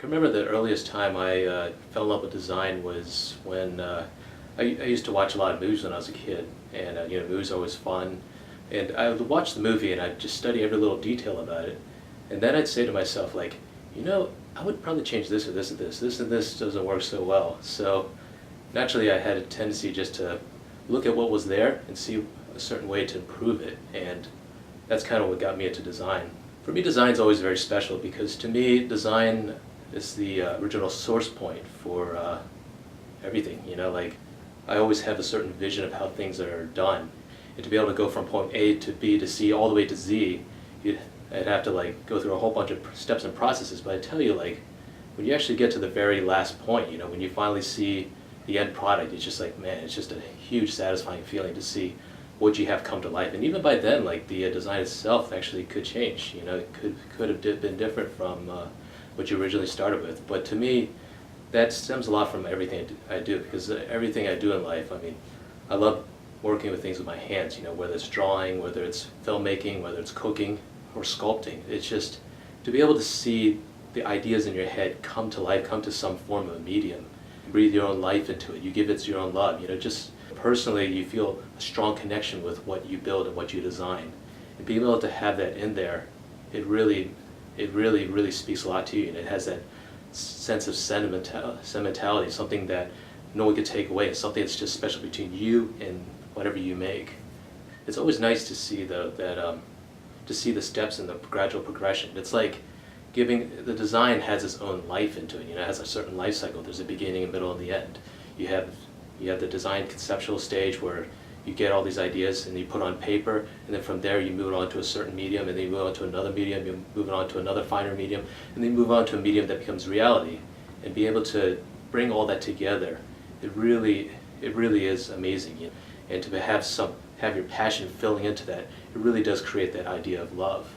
can remember the earliest time I fell in love with design was when I used to watch a lot of movies when I was a kid, and movies are always fun. And I would watch the movie and I'd just study every little detail about it, and then I'd say to myself, like, I would probably change this or this or this. This and this doesn't work so well. So naturally, I had a tendency just to look at what was there and see a certain way to improve it, and that's kind of what got me into design. For me, design's always very special because to me, design is the original source point for everything. Like I always have a certain vision of how things are done, and to be able to go from point A to B to C all the way to Z, I'd have to like go through a whole bunch of steps and processes. But I tell you, like when you actually get to the very last point, when you finally see the end product, it's just like, man, it's just a huge satisfying feeling to see what you have come to life. And even by then, like the design itself actually could change. It could have been different from what you originally started with. But to me, that stems a lot from everything I do, because everything I do in life, I mean, I love working with things with my hands, whether it's drawing, whether it's filmmaking, whether it's cooking or sculpting. It's just to be able to see the ideas in your head come to life, come to some form of a medium, breathe your own life into it, you give it your own love, just personally you feel a strong connection with what you build and what you design. And being able to have that in there, it really speaks a lot to you, and it has that sense of sentimentality, something that no one could take away, something that's just special between you and whatever you make. It's always nice to see to see the steps and the gradual progression. It's like the design has its own life into it. It has a certain life cycle. There's a beginning, a middle, and the end. You have the design conceptual stage where you get all these ideas and you put on paper, and then from there you move on to a certain medium, and then you move on to another medium, you move on to another finer medium, and then you move on to a medium that becomes reality. And be able to bring all that together, it really is amazing. And to have your passion filling into that, it really does create that idea of love.